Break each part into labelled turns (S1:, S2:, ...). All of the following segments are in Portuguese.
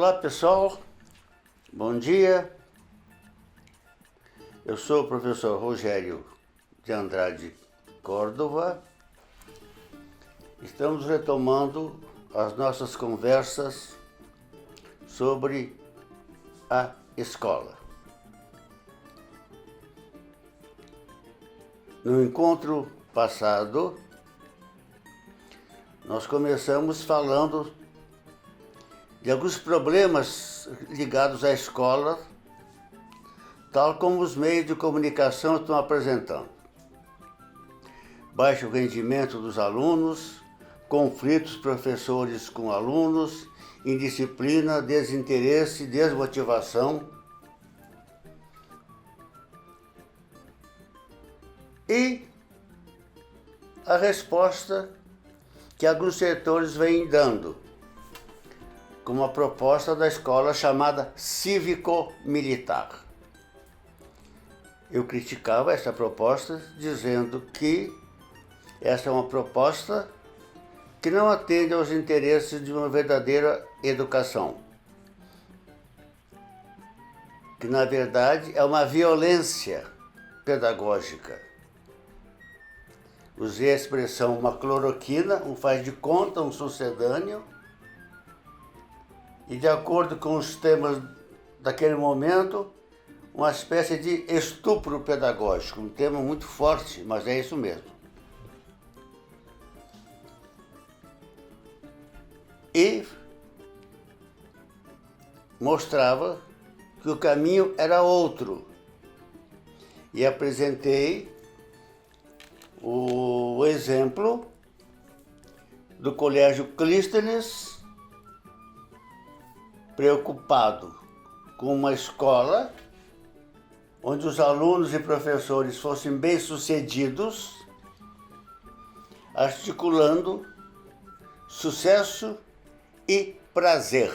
S1: Olá pessoal, bom dia. Eu sou o professor Rogério de Andrade Córdova. Estamos retomando as nossas conversas sobre a escola. No encontro passado, nós começamos falando de alguns problemas ligados à escola, tal como os meios de comunicação estão apresentando. Baixo rendimento dos alunos, conflitos professores com alunos, indisciplina, desinteresse, desmotivação. E a resposta que alguns setores vêm dando, com uma proposta da escola chamada cívico-militar. Eu criticava essa proposta, dizendo que essa é uma proposta que não atende aos interesses de uma verdadeira educação, que na verdade é uma violência pedagógica. Usei a expressão uma cloroquina, um faz de conta, um sucedâneo, e de acordo com os temas daquele momento, uma espécie de estupro pedagógico, um tema muito forte, mas é isso mesmo. E mostrava que o caminho era outro. E apresentei o exemplo do Colégio Clístenes, preocupado com uma escola onde os alunos e professores fossem bem-sucedidos, articulando sucesso e prazer.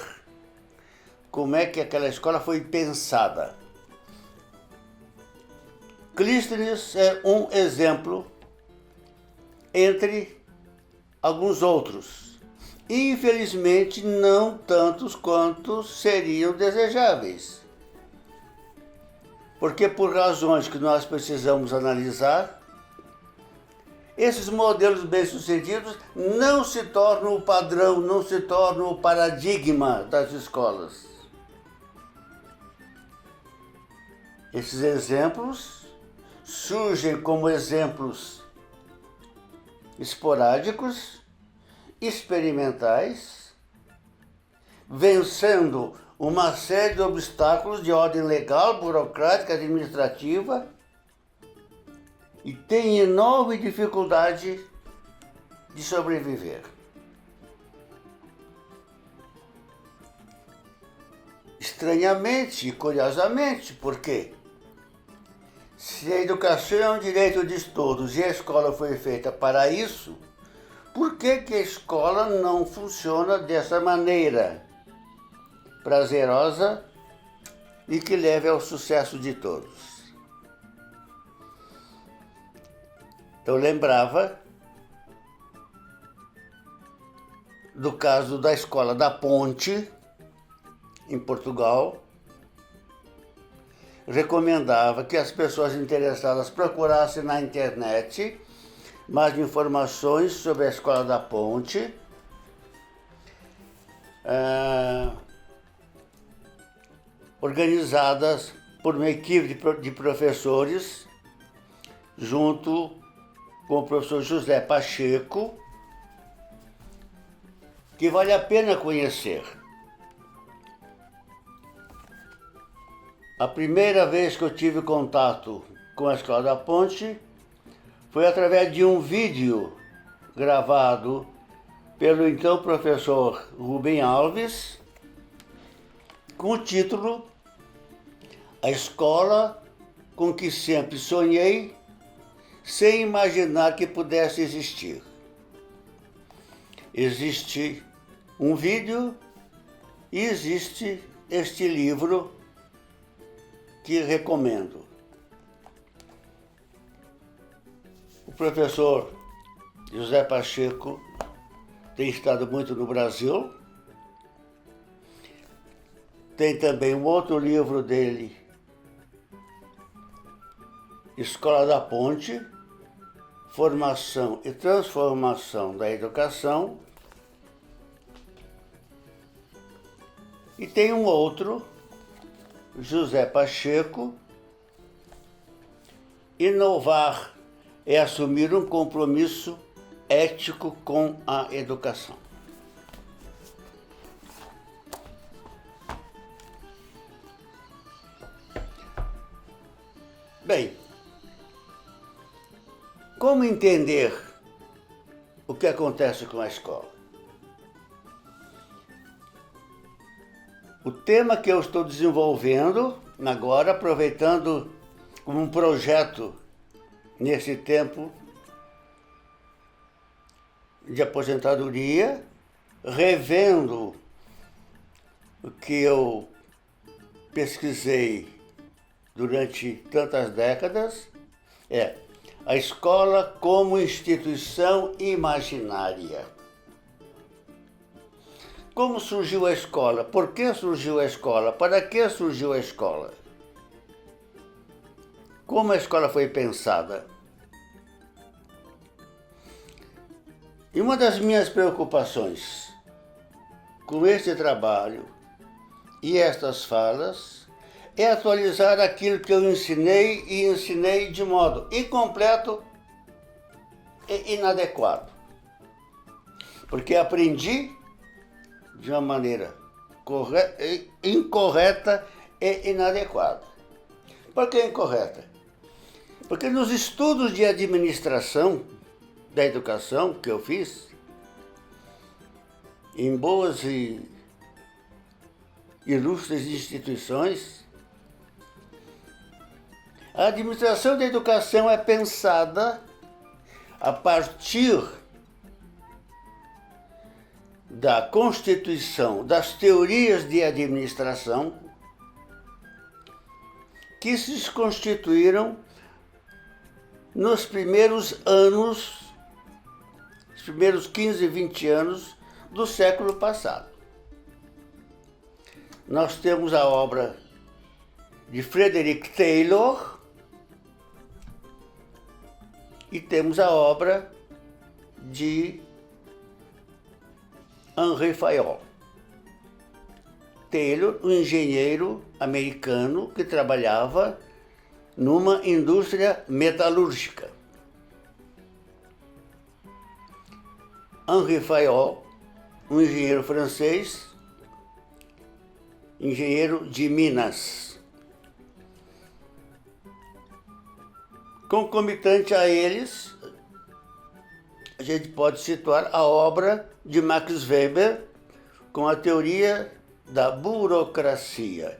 S1: Como é que aquela escola foi pensada? Clístenes é um exemplo entre alguns outros. Infelizmente, não tantos quanto seriam desejáveis. Porque por razões que nós precisamos analisar, esses modelos bem-sucedidos não se tornam o padrão, não se tornam o paradigma das escolas. Esses exemplos surgem como exemplos esporádicos, experimentais, vencendo uma série de obstáculos de ordem legal, burocrática, administrativa, e tem enorme dificuldade de sobreviver. Estranhamente e curiosamente, por quê? Se a educação é um direito de todos e a escola foi feita para isso, por que a escola não funciona dessa maneira prazerosa e que leve ao sucesso de todos? Eu lembrava do caso da Escola da Ponte, em Portugal. Recomendava que as pessoas interessadas procurassem na internet mais informações sobre a Escola da Ponte, organizadas por uma equipe de professores, junto com o professor José Pacheco, que vale a pena conhecer. A primeira vez que eu tive contato com a Escola da Ponte foi através de um vídeo gravado pelo então professor Rubem Alves, com o título A Escola com que sempre sonhei, sem imaginar que pudesse existir. Existe um vídeo e existe este livro que recomendo. O professor José Pacheco tem estado muito no Brasil Tem também um outro livro dele, Escola da Ponte, Formação e Transformação da Educação. E tem um outro, José Pacheco, Inovar é assumir um compromisso ético com a educação. Bem, como entender o que acontece com a escola? O tema que eu estou desenvolvendo agora, aproveitando como um projeto nesse tempo de aposentadoria, revendo o que eu pesquisei durante tantas décadas, é a escola como instituição imaginária. Como surgiu a escola? Por que surgiu a escola? Para que surgiu a escola? Como a escola foi pensada? E uma das minhas preocupações com este trabalho e estas falas é atualizar aquilo que eu ensinei e ensinei de modo incompleto e inadequado. Porque aprendi de uma maneira incorreta e inadequada. Por que incorreta? Porque nos estudos de administração da educação que eu fiz, em boas e ilustres instituições, a administração da educação é pensada a partir da constituição das teorias de administração que se constituíram nos primeiros anos, os primeiros 15, 20 anos do século passado. Nós temos a obra de Frederick Taylor e temos a obra de Henri Fayol. Taylor, um engenheiro americano que trabalhava numa indústria metalúrgica. Henri Fayol, um engenheiro francês, engenheiro de Minas. Concomitante a eles, a gente pode situar a obra de Max Weber com a teoria da burocracia,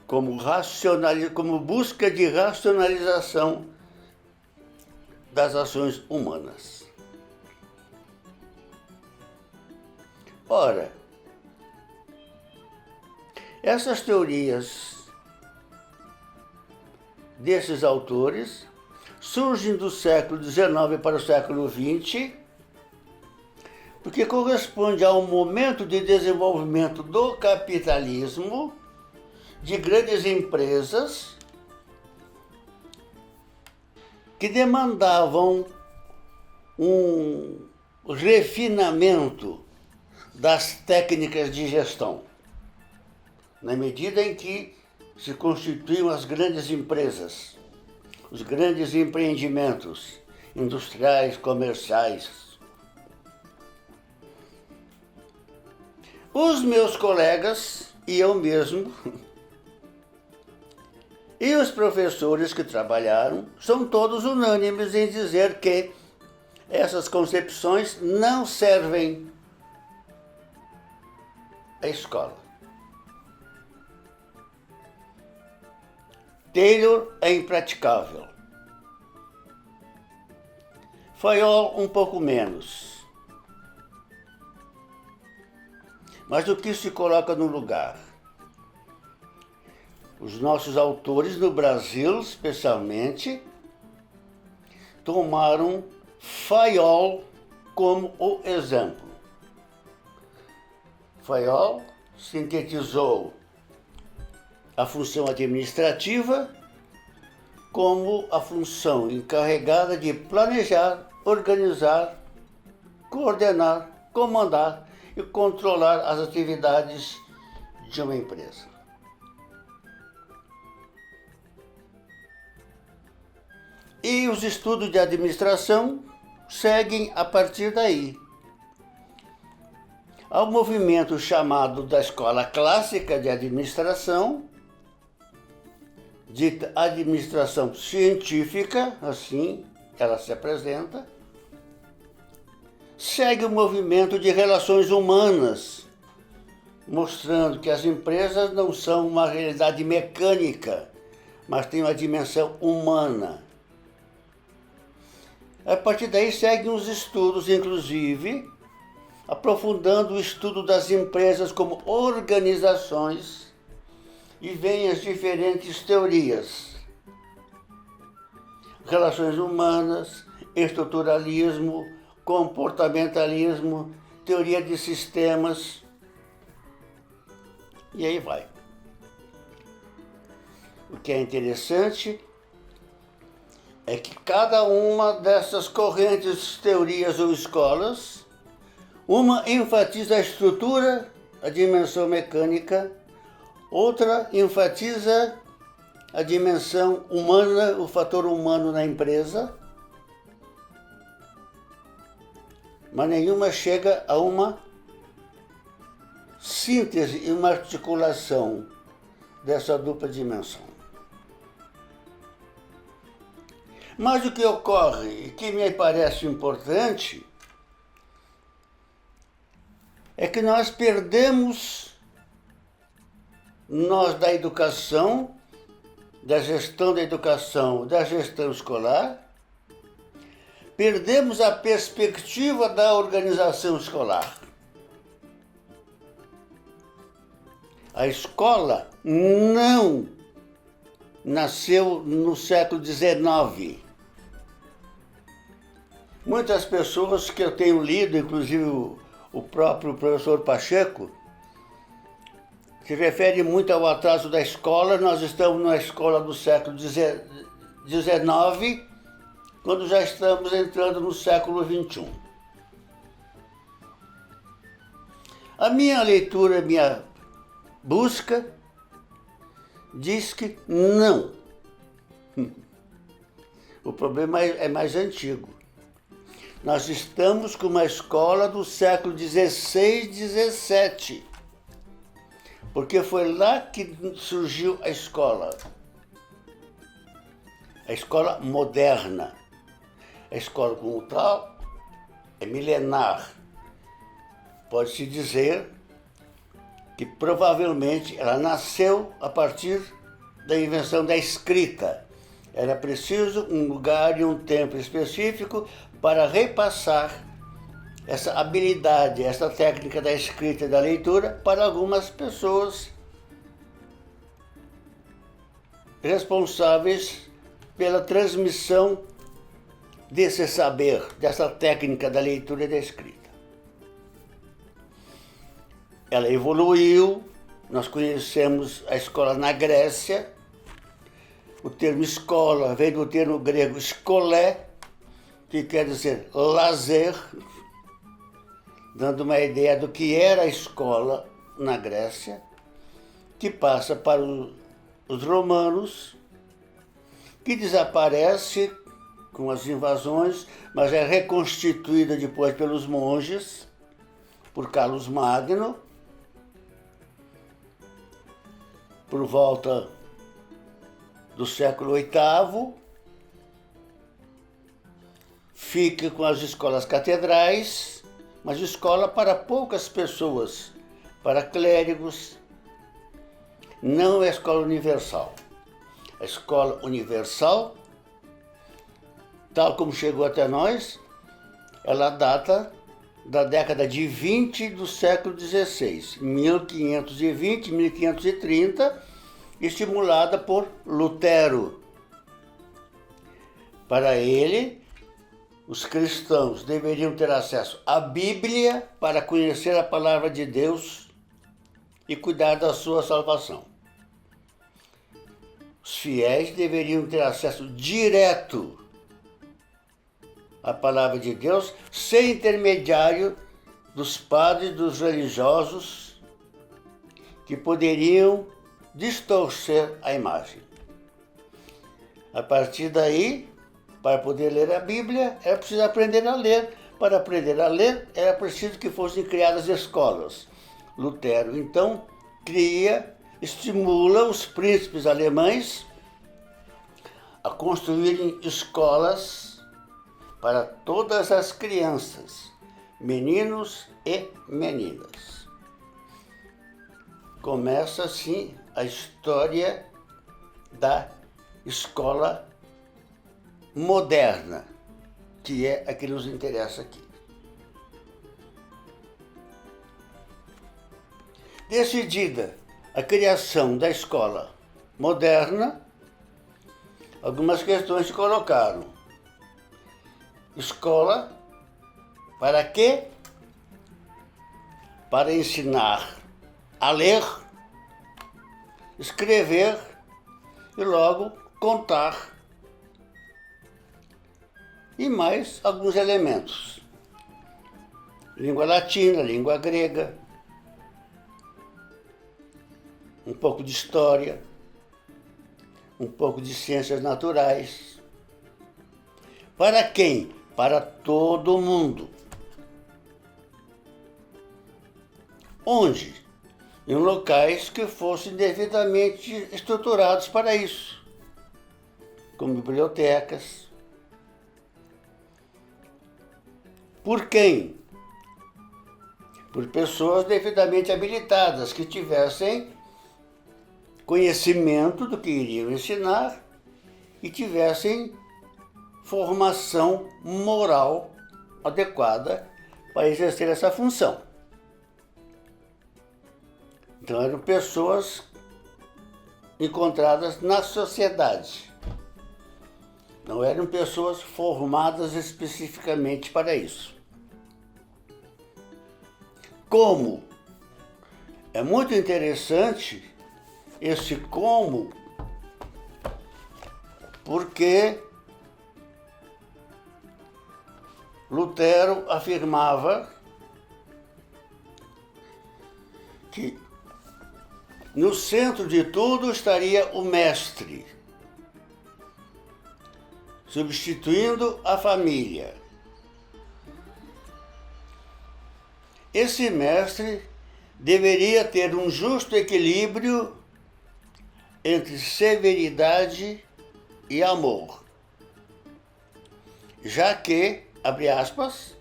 S1: como busca de racionalização das ações humanas. Ora, essas teorias desses autores surgem do século XIX para o século XX, porque corresponde a um momento de desenvolvimento do capitalismo, de grandes empresas que demandavam um refinamento das técnicas de gestão, na medida em que se constituíam as grandes empresas, os grandes empreendimentos industriais, comerciais. Os meus colegas e eu mesmo, e os professores que trabalharam, são todos unânimes em dizer que essas concepções não servem à escola. Taylor é impraticável. Fayol um pouco menos. Mas o que se coloca no lugar? Os nossos autores no Brasil, especialmente, tomaram Fayol como o exemplo. Fayol sintetizou a função administrativa como a função encarregada de planejar, organizar, coordenar, comandar e controlar as atividades de uma empresa. E os estudos de administração seguem a partir daí. Há um movimento chamado da Escola Clássica de Administração, dita administração científica, assim ela se apresenta, segue o movimento de relações humanas, mostrando que as empresas não são uma realidade mecânica, mas têm uma dimensão humana. A partir daí seguem os estudos, inclusive, aprofundando o estudo das empresas como organizações, e vêm as diferentes teorias: relações humanas, estruturalismo, comportamentalismo, teoria de sistemas, e aí vai. O que é interessante é que cada uma dessas correntes, teorias ou escolas, uma enfatiza a estrutura, a dimensão mecânica, outra enfatiza a dimensão humana, o fator humano na empresa, mas nenhuma chega a uma síntese e uma articulação dessa dupla dimensão. Mas o que ocorre e que me parece importante é que nós da educação, da gestão da educação, da gestão escolar, perdemos a perspectiva da organização escolar. A escola não nasceu no século XIX. Muitas pessoas que eu tenho lido, inclusive o próprio professor Pacheco, se refere muito ao atraso da escola. Nós estamos na escola do século XIX, quando já estamos entrando no século XXI. A minha leitura, a minha busca, diz que não. O problema é mais antigo. Nós estamos com uma escola do século XVI, XVII, porque foi lá que surgiu a escola moderna. A escola como tal é milenar. Pode-se dizer que provavelmente ela nasceu a partir da invenção da escrita. Era preciso um lugar e um tempo específico para repassar essa habilidade, essa técnica da escrita e da leitura para algumas pessoas responsáveis pela transmissão desse saber, dessa técnica da leitura e da escrita. Ela evoluiu, nós conhecemos a escola na Grécia. O termo escola vem do termo grego skolé, que quer dizer lazer, dando uma ideia do que era a escola na Grécia, que passa para os romanos, que desaparece com as invasões, mas é reconstituída depois pelos monges, por Carlos Magno, por volta do século VIII, fica com as escolas catedrais, mas escola para poucas pessoas, para clérigos. Não é escola universal. A escola universal, tal como chegou até nós, ela data da década de 20 do século XVI, 1520, 1530, estimulada por Lutero. Para ele, os cristãos deveriam ter acesso à Bíblia para conhecer a palavra de Deus e cuidar da sua salvação. Os fiéis deveriam ter acesso direto à palavra de Deus, sem intermediário dos padres, dos religiosos, que poderiam distorcer a imagem. A partir daí, para poder ler a Bíblia, era preciso aprender a ler. Para aprender a ler, era preciso que fossem criadas escolas. Lutero, então, estimula os príncipes alemães a construírem escolas para todas as crianças, meninos e meninas. Começa assim a história da escola moderna, que é a que nos interessa aqui. Decidida a criação da escola moderna, algumas questões se colocaram. Escola para quê? Para ensinar a ler, escrever e logo contar. E mais alguns elementos. Língua latina, língua grega, um pouco de história, um pouco de ciências naturais. Para quem? Para todo mundo. Onde? Em locais que fossem devidamente estruturados para isso, como bibliotecas. Por quem? Por pessoas devidamente habilitadas, que tivessem conhecimento do que iriam ensinar e tivessem formação moral adequada para exercer essa função. Então eram pessoas encontradas na sociedade. Não eram pessoas formadas especificamente para isso. Como? É muito interessante esse como, porque Lutero afirmava que no centro de tudo estaria o mestre, substituindo a família. Esse mestre deveria ter um justo equilíbrio entre severidade e amor, já que, abre aspas,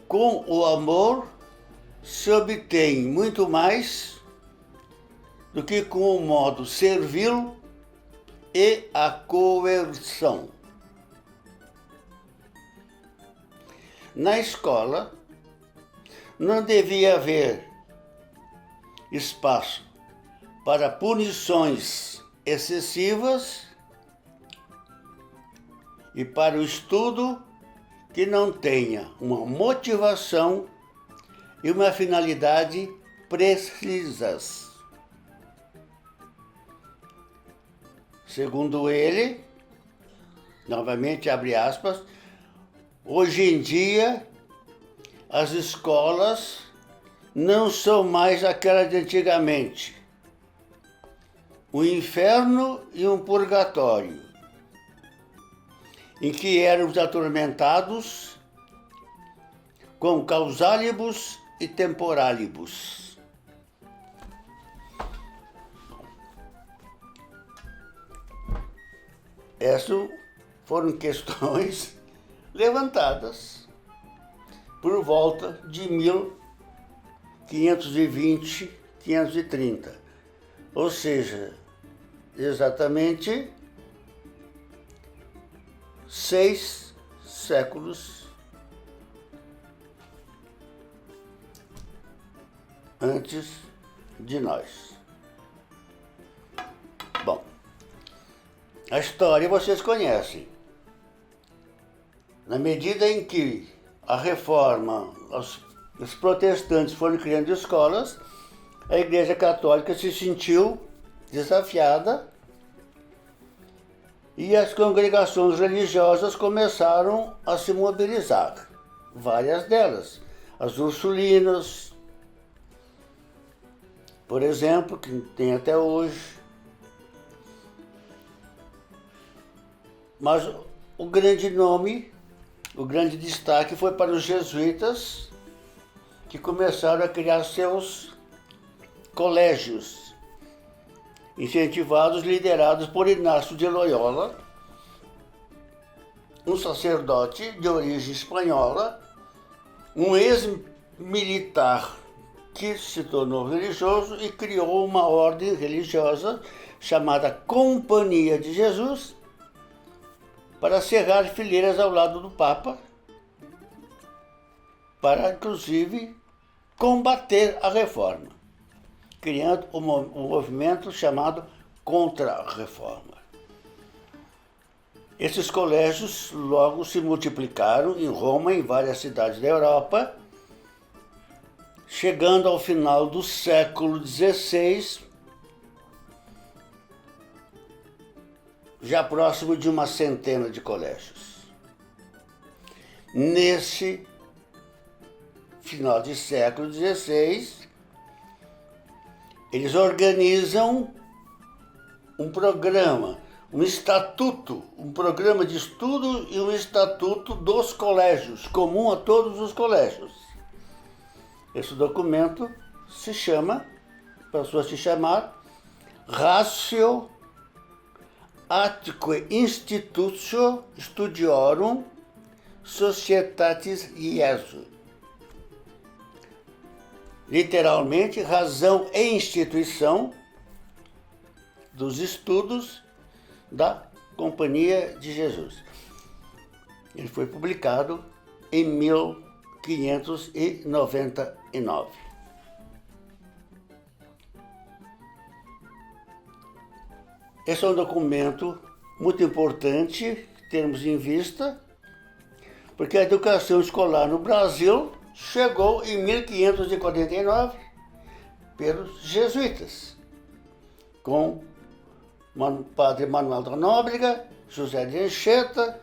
S1: com o amor se obtém muito mais do que com o modo servil e a coerção. Na escola, não devia haver espaço para punições excessivas e para o estudo que não tenha uma motivação e uma finalidade precisas. Segundo ele, novamente abre aspas, hoje em dia as escolas não são mais aquelas de antigamente. Um inferno e um purgatório, em que éramos atormentados com causalibus e temporalibus. Essas foram questões levantadas por volta de 1520, 530. Ou seja, exatamente 6 séculos antes de nós. Bom, a história vocês conhecem. Na medida em que a reforma, os protestantes foram criando escolas, a Igreja Católica se sentiu desafiada e as congregações religiosas começaram a se mobilizar. Várias delas. As Ursulinas, por exemplo, que tem até hoje. Mas o grande nome, o grande destaque foi para os jesuítas, que começaram a criar seus colégios, incentivados, liderados por Inácio de Loyola, um sacerdote de origem espanhola, um ex-militar que se tornou religioso e criou uma ordem religiosa chamada Companhia de Jesus, para cerrar fileiras ao lado do Papa, para, inclusive, combater a reforma, criando um movimento chamado Contra-Reforma. Esses colégios logo se multiplicaram em Roma e em várias cidades da Europa, chegando ao final do século XVI, já próximo de uma centena de colégios. Nesse final de século XVI, eles organizam um programa, um estatuto, um programa de estudo e um estatuto dos colégios, comum a todos os colégios. Esse documento passou a se chamar Ratio Atque Institutio Studiorum Societatis Jesu. Literalmente, razão e instituição dos estudos da Companhia de Jesus. Ele foi publicado em 1599. Esse é um documento muito importante que temos em vista, porque a educação escolar no Brasil chegou em 1549 pelos jesuítas, com o padre Manuel da Nóbrega, José de Anchieta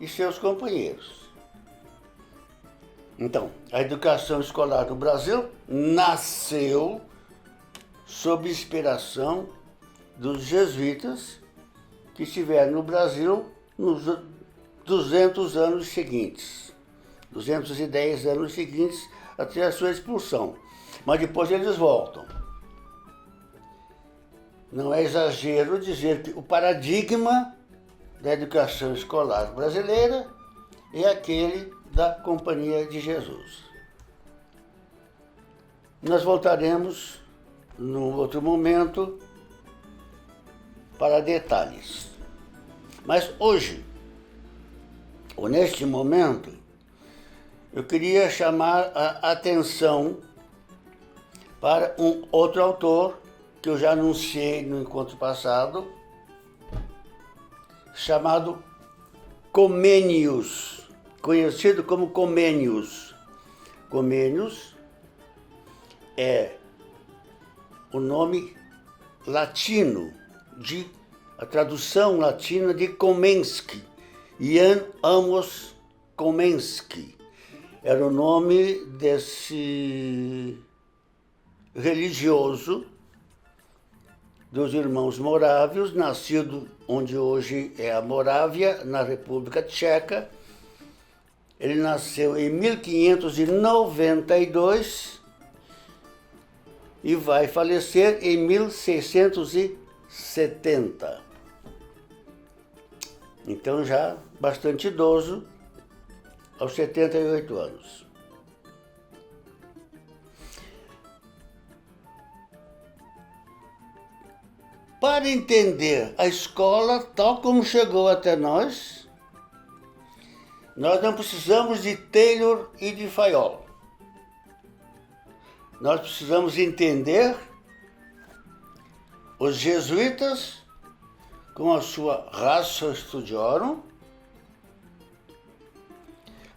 S1: e seus companheiros. Então, a educação escolar no Brasil nasceu sob inspiração dos jesuítas que estiveram no Brasil nos 200 anos seguintes, 210 anos seguintes até a sua expulsão. Mas depois eles voltam. Não é exagero dizer que o paradigma da educação escolar brasileira é aquele da Companhia de Jesus. Nós voltaremos num outro momento para detalhes. Mas hoje, ou neste momento, eu queria chamar a atenção para um outro autor que eu já anunciei no encontro passado, chamado Comênius, conhecido como Comênius. Comênius é o nome latino, a tradução latina de Komensky, Jan Amos Komensky. Era o nome desse religioso dos irmãos morávios, nascido onde hoje é a Morávia, na República Tcheca. Ele nasceu em 1592 e vai falecer em 1670. Então já bastante idoso, aos 78 anos. Para entender a escola tal como chegou até nós não precisamos de Taylor e de Fayol. Nós precisamos entender os jesuítas com a sua Ratio Studiorum,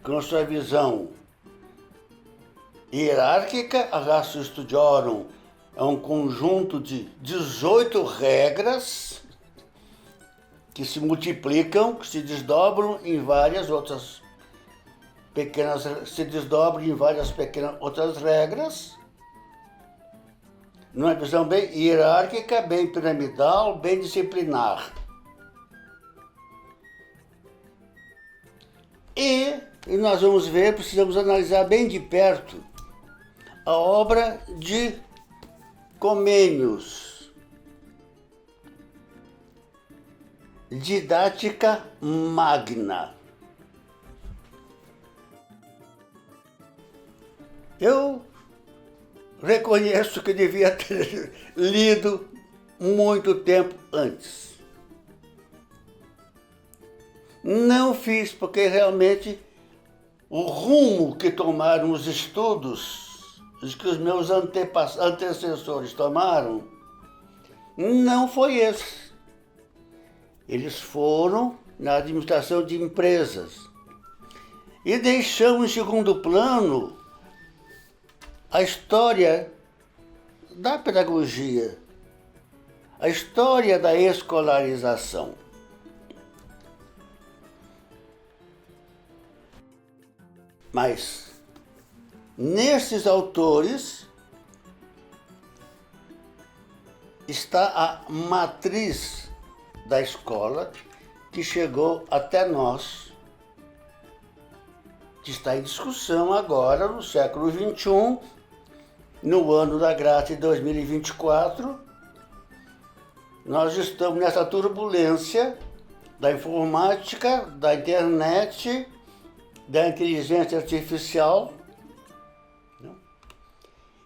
S1: com a sua visão hierárquica, a ratio studiorum é um conjunto de 18 regras que se multiplicam, que se desdobram em várias outras pequenas, outras regras, numa visão bem hierárquica, bem piramidal, bem disciplinar. E nós vamos ver, precisamos analisar bem de perto a obra de Comênios, Didática Magna. Eu reconheço que devia ter lido muito tempo antes. Não fiz porque realmente o rumo que tomaram os estudos, que os meus antecessores tomaram, não foi esse. Eles foram na administração de empresas e deixamos em segundo plano a história da pedagogia, a história da escolarização. Mas, nesses autores, está a matriz da escola que chegou até nós, que está em discussão agora no século XXI, no ano da graça de 2024, nós estamos nessa turbulência da informática, da internet, da inteligência artificial,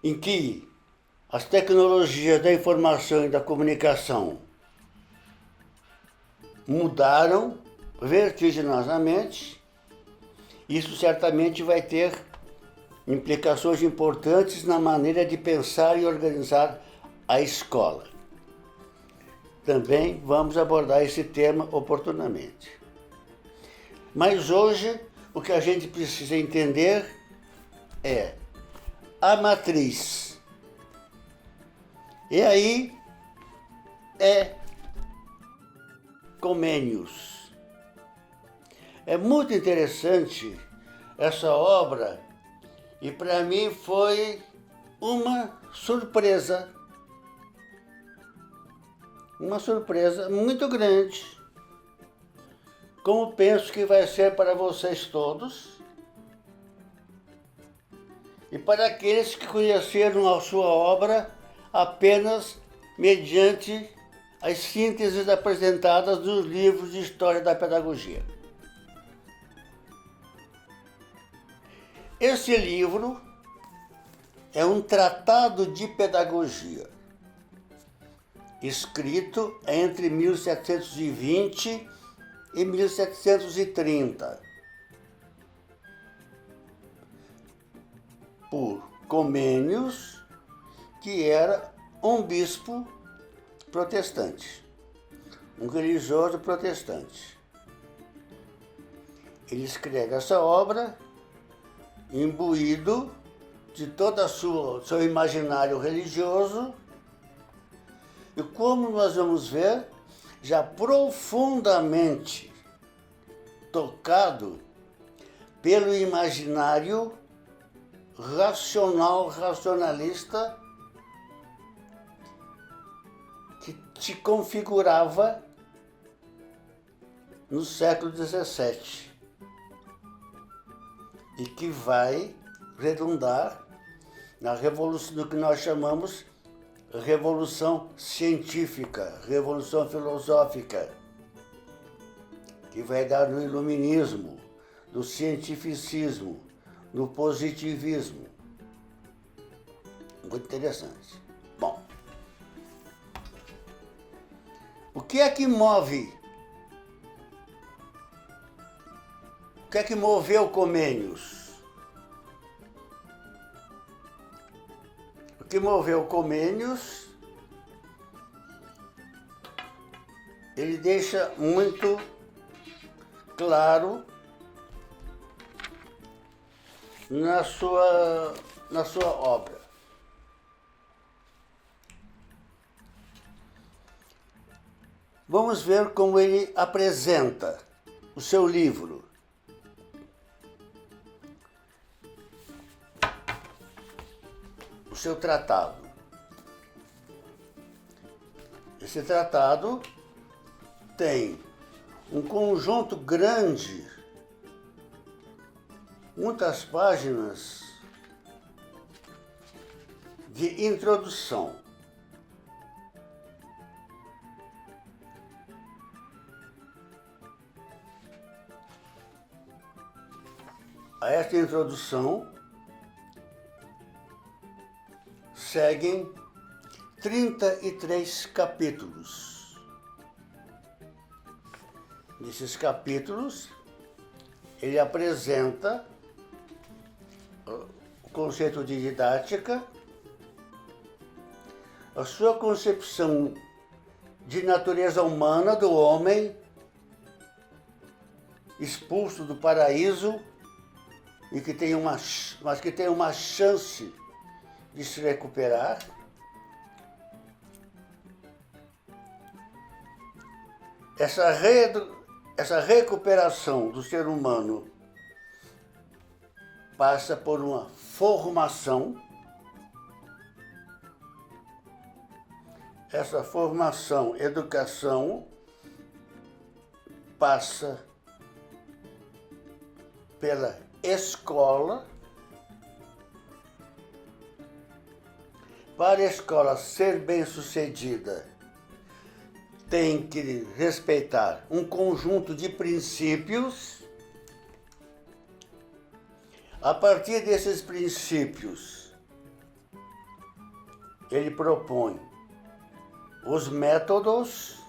S1: em que as tecnologias da informação e da comunicação mudaram vertiginosamente. Isso certamente vai ter implicações importantes na maneira de pensar e organizar a escola. Também vamos abordar esse tema oportunamente. Mas hoje, o que a gente precisa entender é a matriz. E aí é Comênios. É muito interessante essa obra e para mim foi uma surpresa muito grande, como penso que vai ser para vocês todos e para aqueles que conheceram a sua obra apenas mediante as sínteses apresentadas nos livros de História da Pedagogia. Esse livro é um tratado de pedagogia, escrito entre 1720 e 1730, por Comênios, que era um bispo protestante, um religioso protestante. Ele escreve essa obra imbuído de todo o seu imaginário religioso e, como nós vamos ver, já profundamente tocado pelo imaginário racionalista que se configurava no século XVII e que vai redundar na revolução, do que nós chamamos revolução científica, revolução filosófica, que vai dar no iluminismo, no cientificismo, no positivismo. Muito interessante. Bom, o que é que move? O que é que moveu Comênios? O que moveu Comênios, ele deixa muito claro na sua na sua obra. Vamos ver como ele apresenta o seu livro. O seu tratado. Esse tratado tem um conjunto grande, muitas páginas de introdução. A esta introdução seguem 33 capítulos. Nesses capítulos, ele apresenta o conceito de didática, a sua concepção de natureza humana do homem expulso do paraíso e que tem uma chance de se recuperar. Essa recuperação do ser humano passa por uma formação. Essa formação, educação, passa pela escola. Para a escola ser bem-sucedida, tem que respeitar um conjunto de princípios. A partir desses princípios, ele propõe os métodos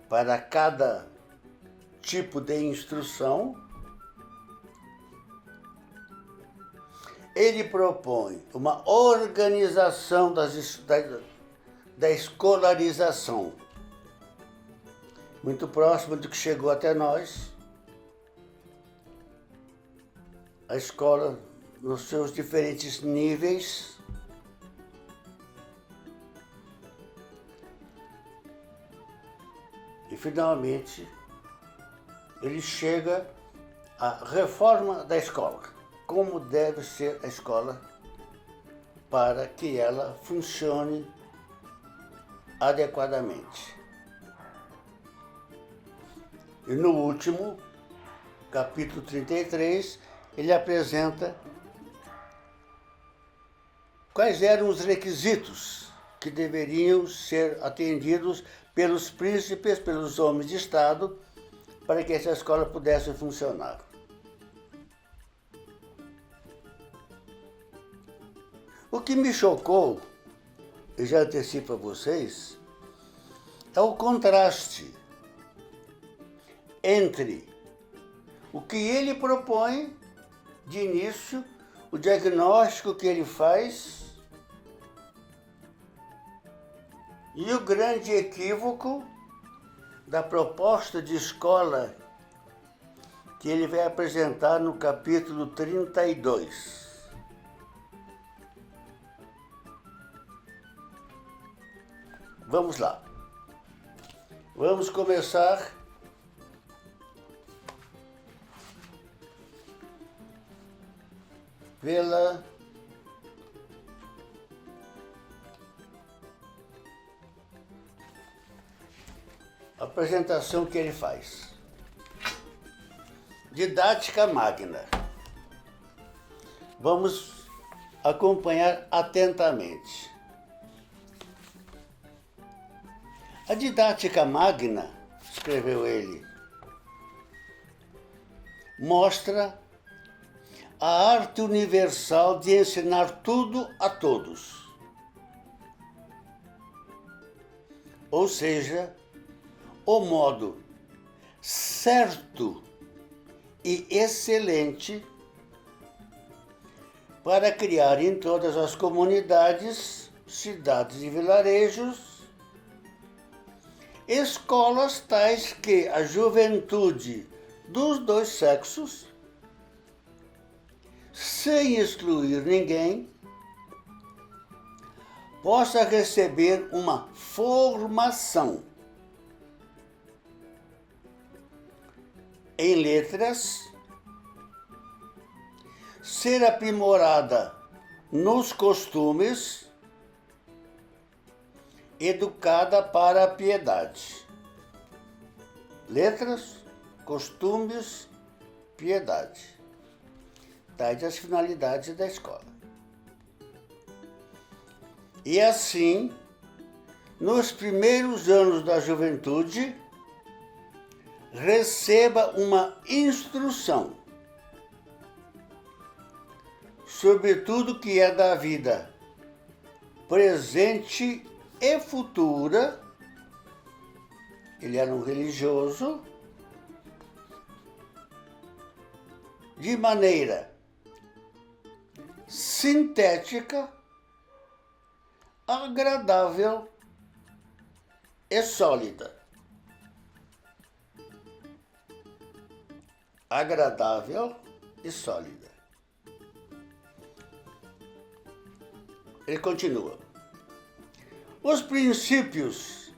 S1: para cada tipo de instrução. Ele propõe uma organização da escolarização, muito próximo do que chegou até nós. A escola nos seus diferentes níveis. E, finalmente, ele chega à reforma da escola. Como deve ser a escola para que ela funcione adequadamente. E no último, capítulo 33, ele apresenta quais eram os requisitos que deveriam ser atendidos pelos príncipes, pelos homens de Estado, para que essa escola pudesse funcionar. O que me chocou, eu já antecipo a vocês, é o contraste entre o que ele propõe de início, o diagnóstico que ele faz, e o grande equívoco da proposta de escola que ele vai apresentar no capítulo 32. Vamos lá. Vamos começar pela apresentação que ele faz. Didática magna. Vamos acompanhar atentamente. A didática magna, escreveu ele, mostra a arte universal de ensinar tudo a todos. Ou seja, o modo certo e excelente para criar em todas as comunidades, cidades e vilarejos escolas tais que a juventude dos dois sexos sem excluir ninguém, possa receber uma formação em letras, ser aprimorada nos costumes, educada para a piedade. Letras, costumes, piedade. Tais as finalidades da escola. E assim, nos primeiros anos da juventude, receba uma instrução sobre tudo que é da vida presente e futura. Ele era um religioso, de maneira sintética, agradável e sólida. Agradável e sólida. Ele continua. Os princípios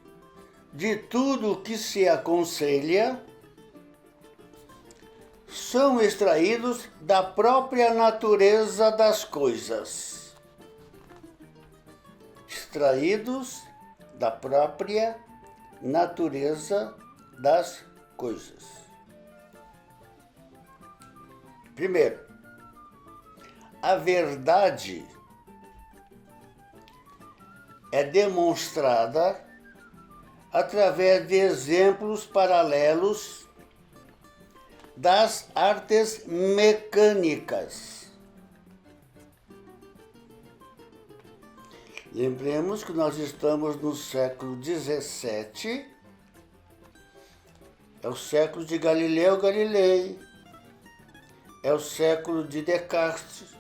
S1: de tudo o que se aconselha são extraídos da própria natureza das coisas. Extraídos da própria natureza das coisas. Primeiro, a verdade é demonstrada através de exemplos paralelos das artes mecânicas. Lembremos que nós estamos no século XVII, é o século de Galileu Galilei, é o século de Descartes,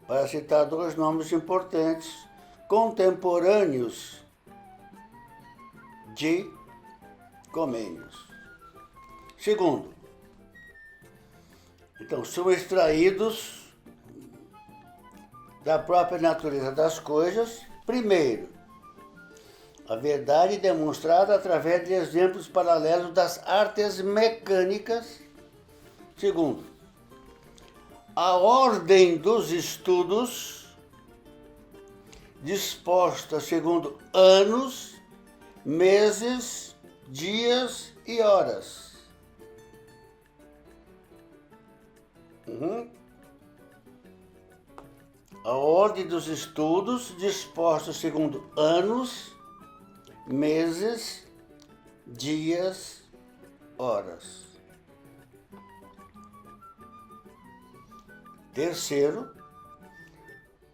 S1: para citar dois nomes importantes, contemporâneos de Comênios. Segundo, então, são extraídos da própria natureza das coisas. Primeiro, a verdade demonstrada através de exemplos paralelos das artes mecânicas. Segundo, a ordem dos estudos disposta segundo anos, meses, dias e horas. A ordem dos estudos disposta segundo anos, meses, dias, horas. Terceiro,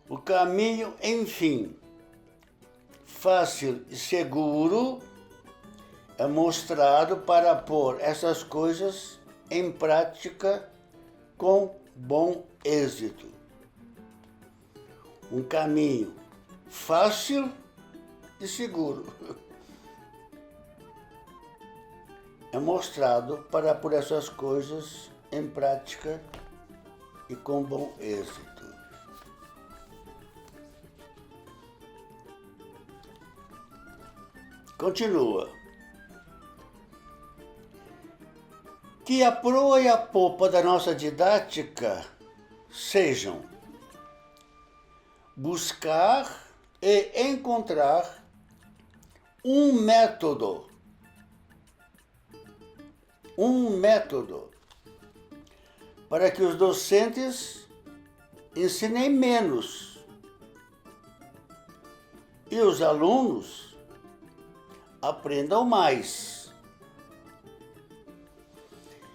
S1: o caminho, enfim, fácil e seguro é mostrado para pôr essas coisas em prática com bom êxito. Um caminho fácil e seguro é mostrado para pôr essas coisas em prática e com bom êxito. Continua. Que a proa e a popa da nossa didática sejam buscar e encontrar um método para que os docentes ensinem menos e os alunos aprendam mais.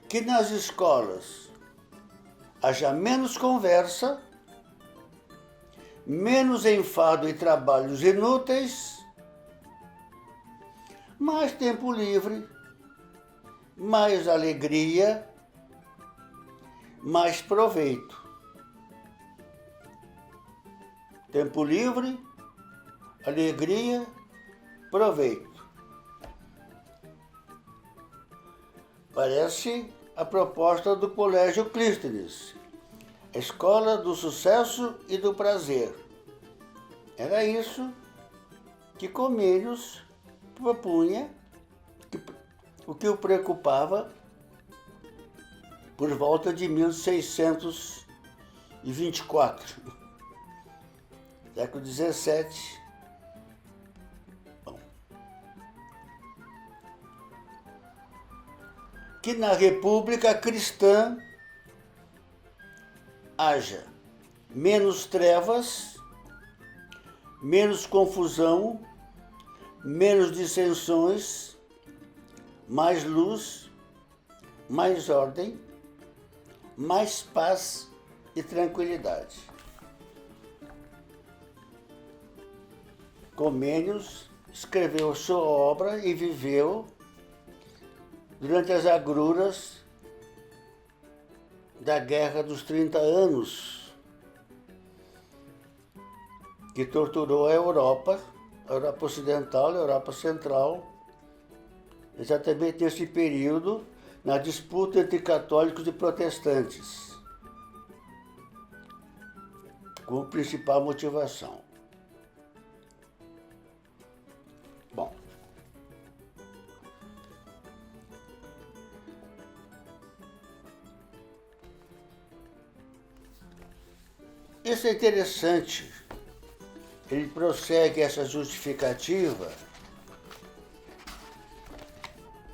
S1: Que nas escolas haja menos conversa, menos enfado e trabalhos inúteis, mais tempo livre, mais alegria, mais proveito. Tempo livre, alegria, proveito. Parece a proposta do Colégio Clístenes, escola do sucesso e do prazer. Era isso que Comênios propunha, o que o preocupava por volta de 1624, século XVII. Bom, que na República Cristã haja menos trevas, menos confusão, menos dissensões, mais luz, mais ordem, mais paz e tranquilidade. Comênios escreveu sua obra e viveu durante as agruras da Guerra dos 30 Anos, que torturou a Europa Ocidental, a Europa Central, exatamente nesse período, na disputa entre católicos e protestantes, como principal motivação. Bom, isso é interessante. Ele prossegue essa justificativa,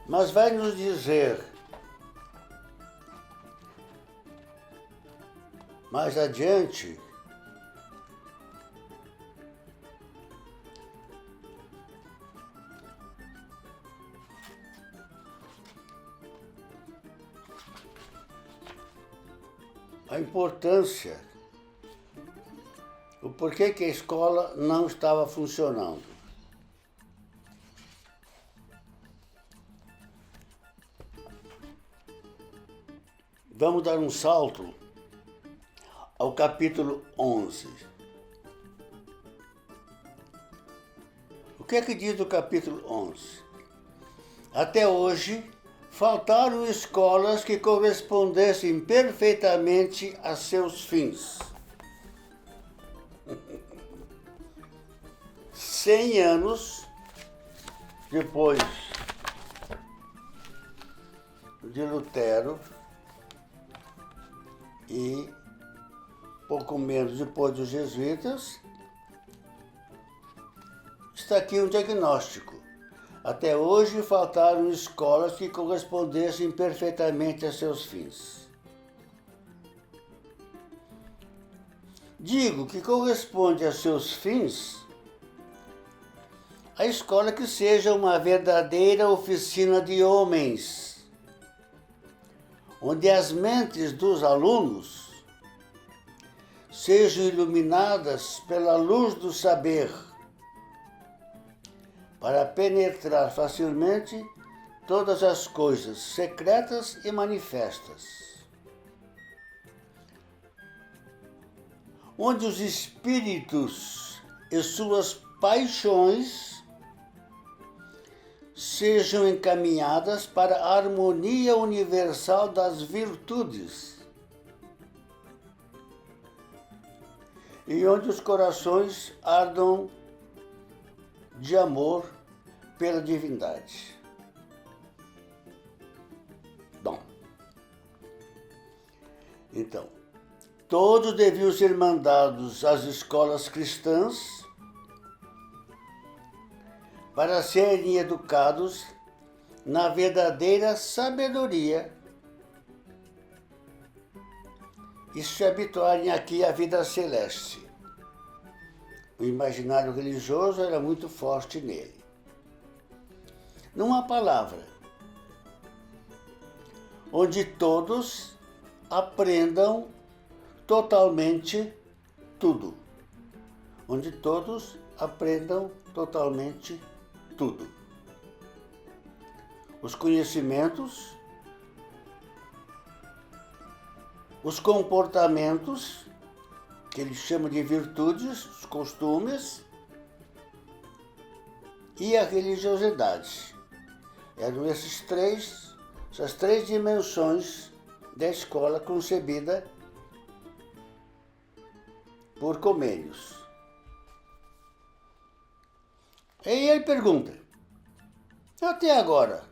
S1: mas vai nos dizer mais adiante a importância, o porquê que a escola não estava funcionando. Vamos dar um salto ao capítulo 11. O que é que diz o capítulo 11? Até hoje, faltaram escolas que correspondessem perfeitamente a seus fins. 100 anos depois de Lutero e pouco menos depois dos jesuítas, está aqui um diagnóstico. Até hoje faltaram escolas que correspondessem perfeitamente a seus fins. Digo que corresponde a seus fins a escola que seja uma verdadeira oficina de homens, onde as mentes dos alunos sejam iluminadas pela luz do saber, para penetrar facilmente todas as coisas secretas e manifestas, onde os espíritos e suas paixões sejam encaminhadas para a harmonia universal das virtudes, e onde os corações ardam de amor pela divindade. Bom, então, todos deviam ser mandados às escolas cristãs para serem educados na verdadeira sabedoria e se habituarem aqui à vida celeste. O imaginário religioso era muito forte nele. Numa palavra, onde todos aprendam totalmente tudo. Onde todos aprendam totalmente tudo. Os conhecimentos, os comportamentos, que ele chama de virtudes, os costumes, e a religiosidade. Eram essas três dimensões da escola concebida por Comênios. Aí ele pergunta, até agora,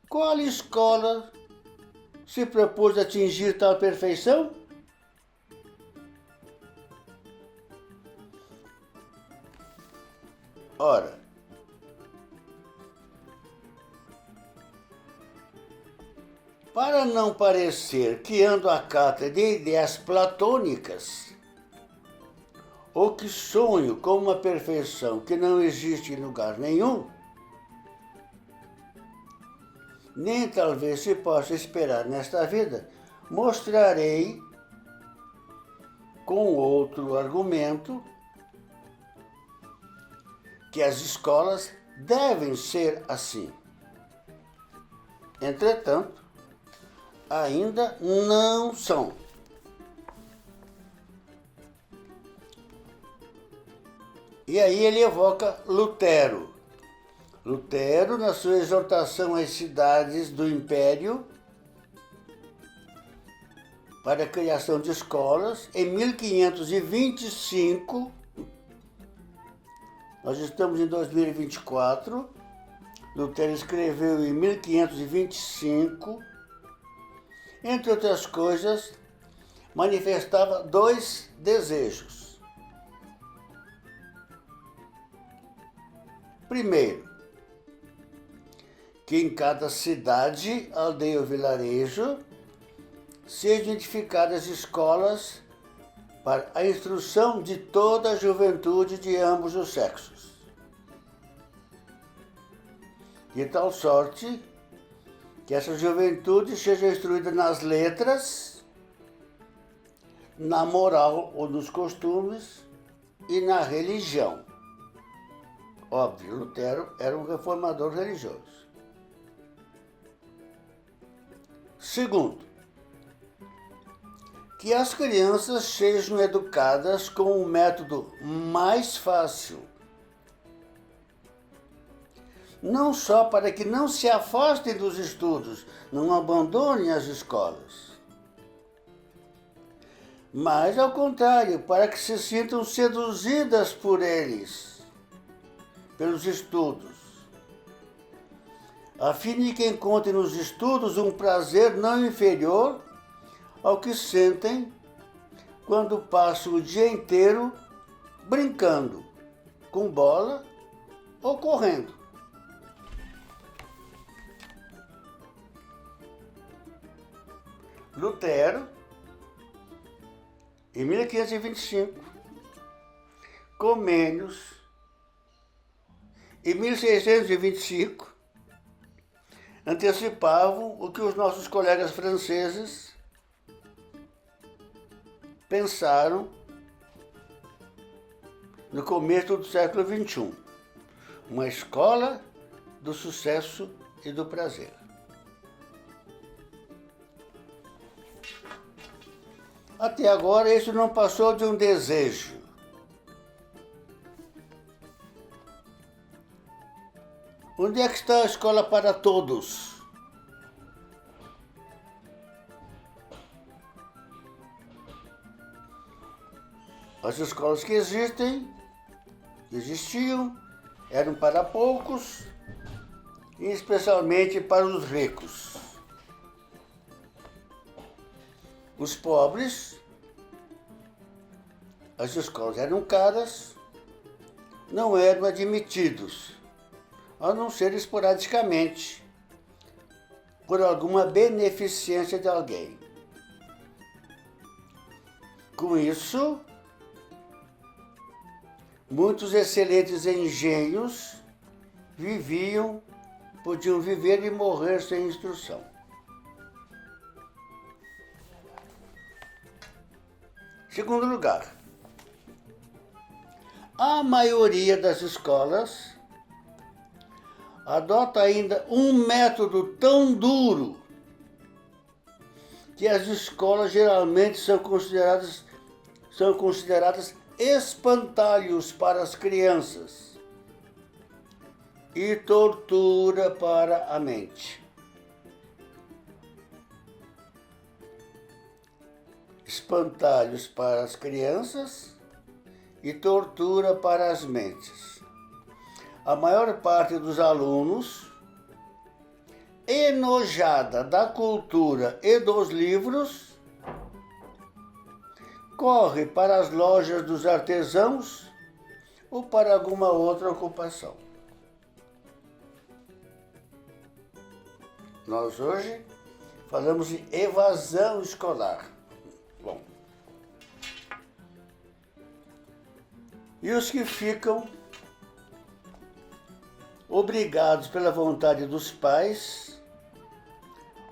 S1: qual escola se propôs a atingir tal perfeição? Ora, para não parecer que ando à cata de ideias platônicas, ou que sonho com uma perfeição que não existe em lugar nenhum, nem talvez se possa esperar nesta vida, mostrarei com outro argumento que as escolas devem ser assim. Entretanto, ainda não são. E aí ele evoca Lutero. Lutero, na sua exortação às cidades do Império para a criação de escolas, em 1525, nós estamos em 2024, Lutero escreveu em 1525, entre outras coisas, manifestava dois desejos. Primeiro, que em cada cidade, aldeia ou vilarejo sejam edificadas escolas para a instrução de toda a juventude de ambos os sexos. De tal sorte que essa juventude seja instruída nas letras, na moral ou nos costumes e na religião. Óbvio, Lutero era um reformador religioso. Segundo, que as crianças sejam educadas com um método mais fácil, não só para que não se afastem dos estudos, não abandonem as escolas, mas, ao contrário, para que se sintam seduzidas por eles, pelos estudos, a fim de que encontrem nos estudos um prazer não inferior ao que sentem quando passam o dia inteiro brincando com bola ou correndo. Lutero, em 1525, Comênios, em 1625, antecipavam o que os nossos colegas franceses pensaram no começo do século XXI. Uma escola do sucesso e do prazer. Até agora, isso não passou de um desejo. Onde é que está a escola para todos? As escolas que existiam, eram para poucos, e especialmente para os ricos. Os pobres, as escolas eram caras, não eram admitidos, a não ser esporadicamente, por alguma beneficência de alguém. Com isso, muitos excelentes engenhos podiam viver e morrer sem instrução. Segundo lugar, a maioria das escolas adota ainda um método tão duro que as escolas geralmente são consideradas espantalhos para as crianças e tortura para a mente. espantalhos para as crianças e tortura para as mentes. A maior parte dos alunos, enojada da cultura e dos livros, corre para as lojas dos artesãos ou para alguma outra ocupação. Nós hoje falamos de evasão escolar. Bom. E os que ficam obrigados pela vontade dos pais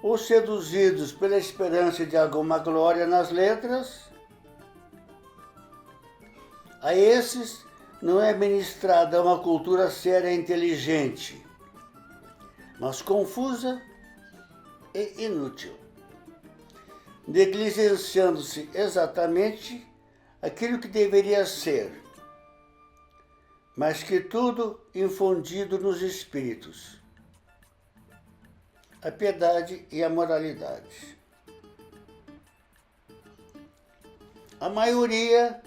S1: ou seduzidos pela esperança de alguma glória nas letras, a esses não é ministrada uma cultura séria e inteligente, mas confusa e inútil, negligenciando-se exatamente aquilo que deveria ser, mas que tudo infundido nos espíritos, a piedade e a moralidade. A maioria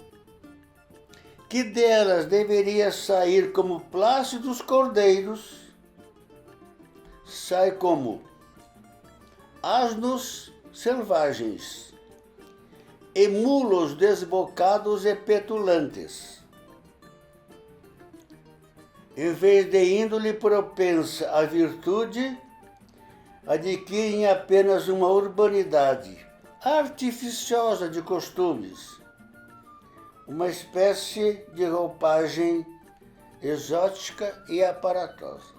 S1: que delas deveria sair como plácidos cordeiros, sai como asnos selvagens e mulos desbocados e petulantes. Em vez de índole propensa à virtude, adquirem apenas uma urbanidade artificiosa de costumes, uma espécie de roupagem exótica e aparatosa.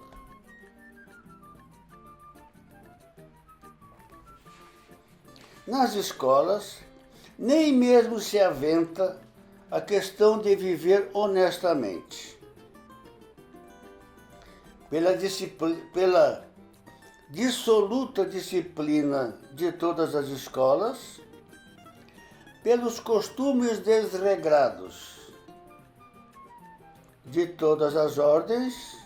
S1: Nas escolas, nem mesmo se aventa a questão de viver honestamente. Pela dissoluta disciplina de todas as escolas, pelos costumes desregrados de todas as ordens,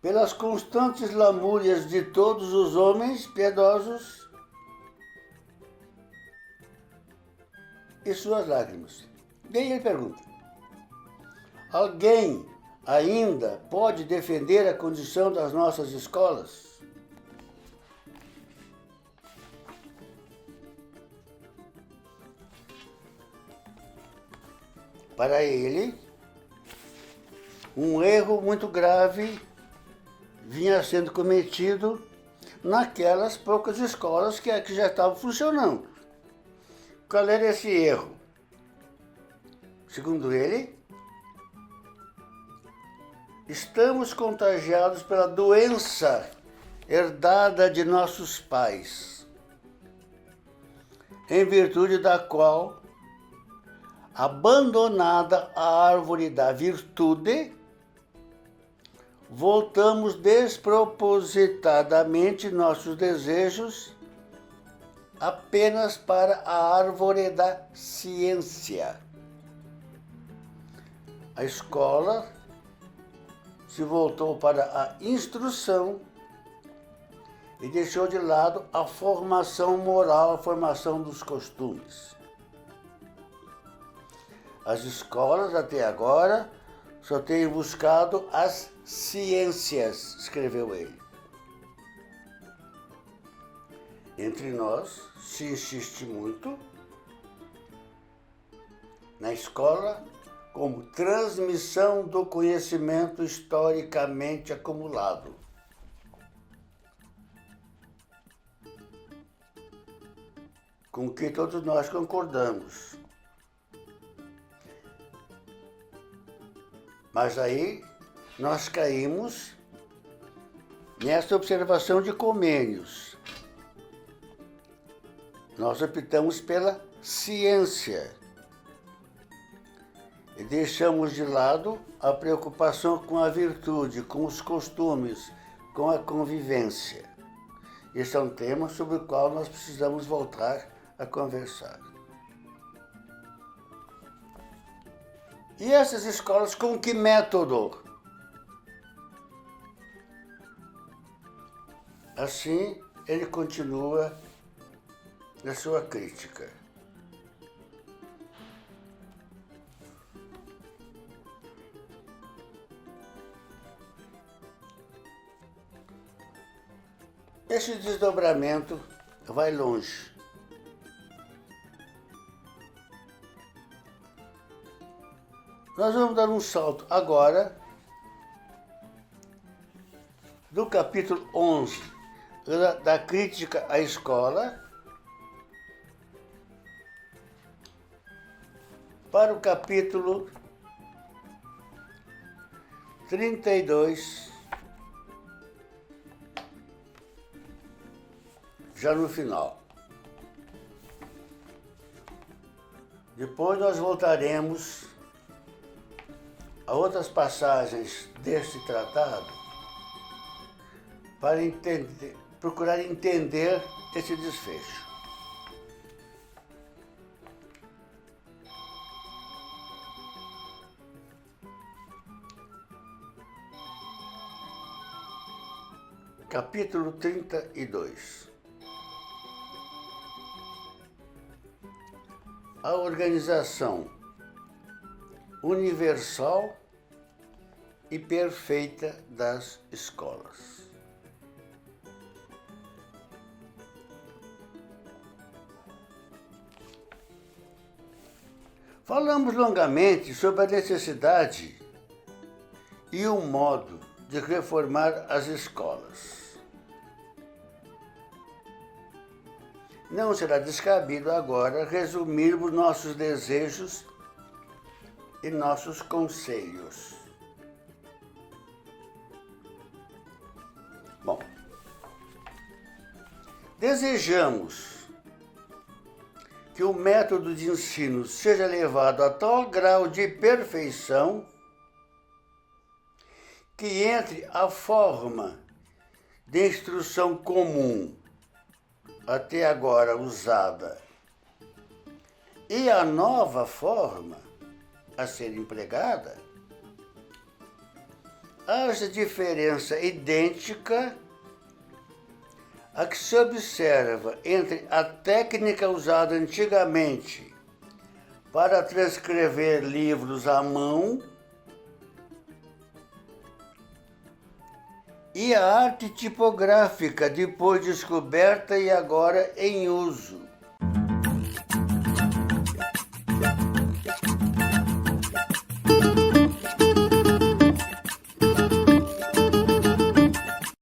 S1: pelas constantes lamúrias de todos os homens piedosos e suas lágrimas. Daí ele pergunta: alguém ainda pode defender a condição das nossas escolas? Para ele, um erro muito grave vinha sendo cometido naquelas poucas escolas que já estavam funcionando. Qual era esse erro? Segundo ele, estamos contagiados pela doença herdada de nossos pais, em virtude da qual, abandonada a árvore da virtude, voltamos despropositadamente nossos desejos apenas para a árvore da ciência. A escola se voltou para a instrução e deixou de lado a formação moral, a formação dos costumes. As escolas, até agora, só têm buscado as ciências, escreveu ele. Entre nós, se insiste muito na escola como transmissão do conhecimento historicamente acumulado. Com que todos nós concordamos. Mas aí nós caímos nessa observação de Comênios. Nós optamos pela ciência e deixamos de lado a preocupação com a virtude, com os costumes, com a convivência. Esse é um tema sobre o qual nós precisamos voltar a conversar. E essas escolas com que método? Assim, ele continua na sua crítica. Esse desdobramento vai longe. Nós vamos dar um salto agora do capítulo 11 da crítica à escola para o capítulo 32, já no final. Depois nós voltaremos a outras passagens deste tratado para procurar entender esse desfecho. Capítulo 32. A organização universal e perfeita das escolas. Falamos longamente sobre a necessidade e o modo de reformar as escolas. Não será descabido agora resumirmos nossos desejos e nossos conselhos. Bom, desejamos que o método de ensino seja levado a tal grau de perfeição que entre a forma de instrução comum até agora usada e a nova forma a ser empregada, haja diferença idêntica a que se observa entre a técnica usada antigamente para transcrever livros à mão e a arte tipográfica depois descoberta e agora em uso.